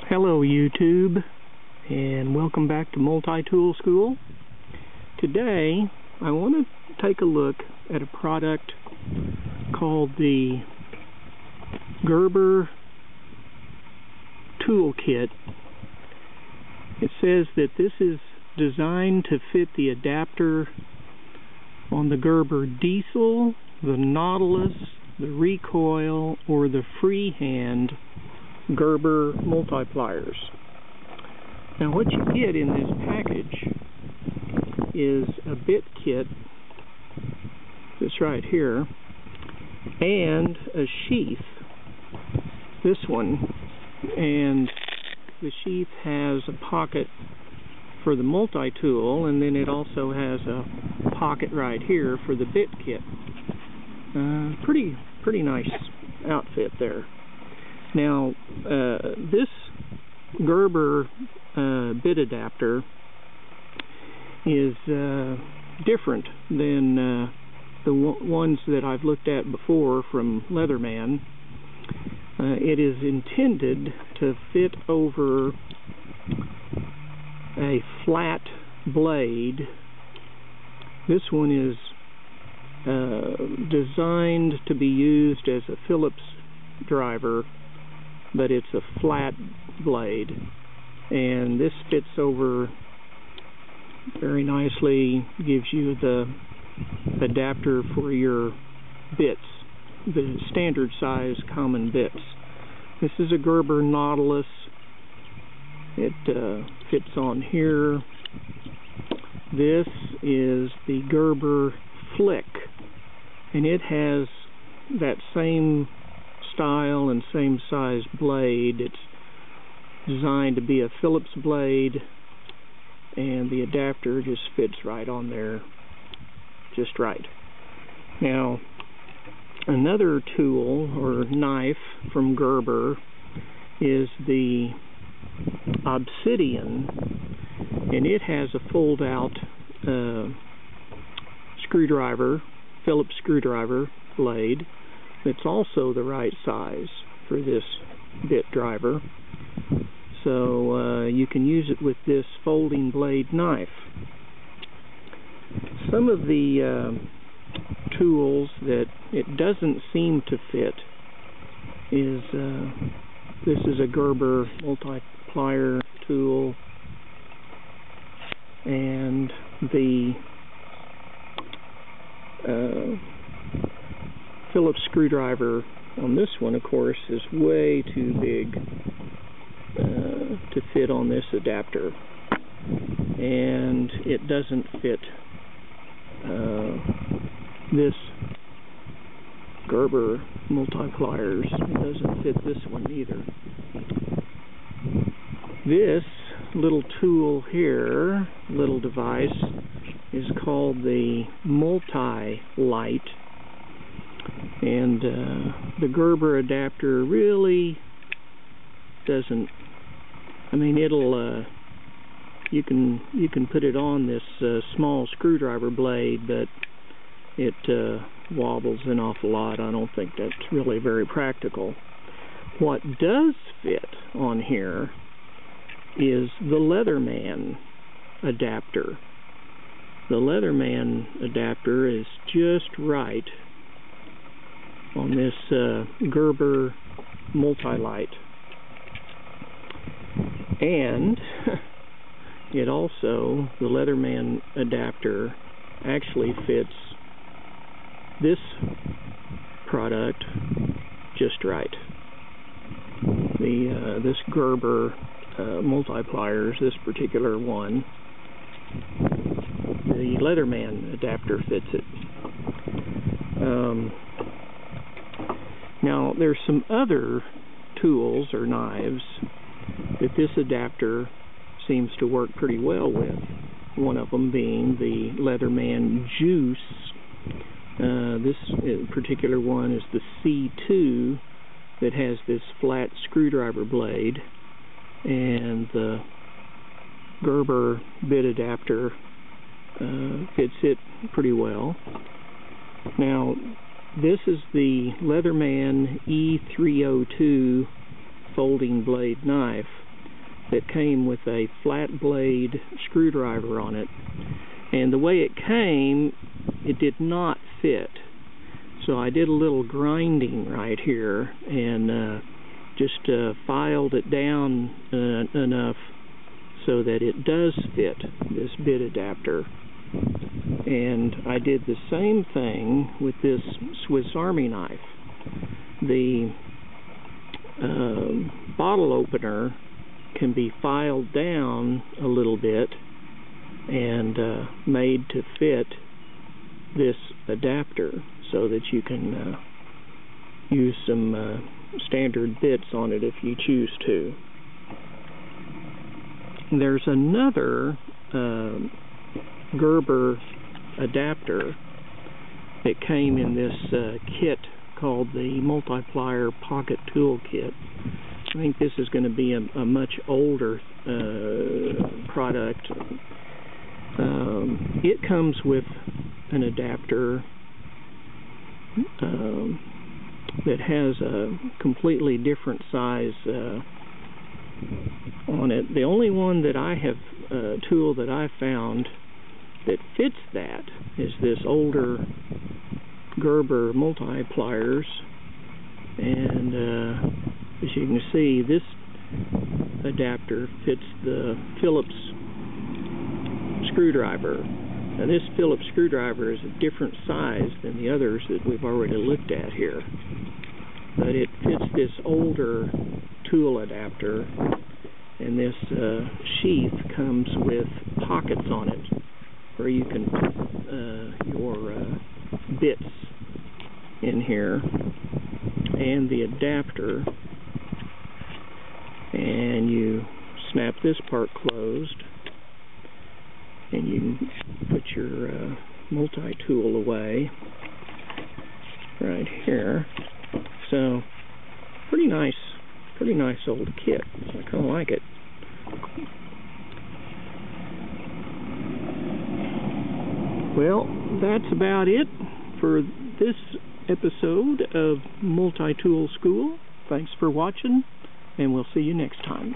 Hello YouTube, and welcome back to Multi-Tool School. Today I want to take a look at a product called the Gerber Toolkit. It says that this is designed to fit the adapter on the Gerber Diesel, the Nautilus, the Recoil, or the Freehand Gerber multipliers. Now what you get in this package is a bit kit, this right here, and a sheath, this one, and the sheath has a pocket for the multi-tool, and then it also has a pocket right here for the bit kit. Pretty nice outfit there. Now, this Gerber bit adapter is different than the ones that I've looked at before from Leatherman. It is intended to fit over a flat blade. This one is designed to be used as a Phillips driver, but it's a flat blade, and this fits over very nicely, gives you the adapter for your bits, the standard size common bits. This is a Gerber Nautilus. It fits on here. This is the Gerber Flik, and it has that same style and same size blade. It's designed to be a Phillips blade, and the adapter just fits right on there, just right. Now, another tool or knife from Gerber is the Obsidian, and it has a fold-out screwdriver, Phillips screwdriver blade. It's also the right size for this bit driver, so you can use it with this folding blade knife. Some of the tools that it doesn't seem to fit is this is a Gerber multiplier tool, and the Phillips screwdriver on this one, of course, is way too big to fit on this adapter, and it doesn't fit this Gerber multipliers. It doesn't fit this one either. This little tool here, little device, is called the Multi-Light. And the Gerber adapter really doesn't, I mean, it'll you can put it on this small screwdriver blade, but it wobbles an awful lot. I don't think that's really very practical. What does fit on here is the Leatherman adapter. The Leatherman adapter is just right on this Gerber Multi-Light, and it also, the Leatherman adapter actually fits this product just right. This Gerber multipliers, this particular one, the Leatherman adapter fits it. Now, there's some other tools or knives that this adapter seems to work pretty well with. One of them being the Leatherman Juice. This particular one is the C2 that has this flat screwdriver blade, and the Gerber bit adapter fits it pretty well. Now, this is the Leatherman E302 folding blade knife. that came with a flat blade screwdriver on it, and the way it came, it did not fit. So I did a little grinding right here and just filed it down enough so that it does fit this bit adapter. And I did the same thing with this Swiss Army knife. The bottle opener can be filed down a little bit and made to fit this adapter so that you can use some standard bits on it if you choose to. There's another Gerber adapter that came in this kit called the Multiplier Pocket Tool Kit. I think this is going to be a much older product. It comes with an adapter that has a completely different size on it. The only one that I have, tool that I found that fits that is this older Gerber multipliers, and as you can see, this adapter fits the Phillips screwdriver. Now this Phillips screwdriver is a different size than the others that we've already looked at here, but it fits this older tool adapter, and this sheath comes with pockets on it where you can put your bits in here and the adapter, and you snap this part closed and you can put your multi-tool away right here. So pretty nice old kit. I kind of like it. Well, that's about it for this episode of Multi-Tool School. Thanks for watching, and we'll see you next time.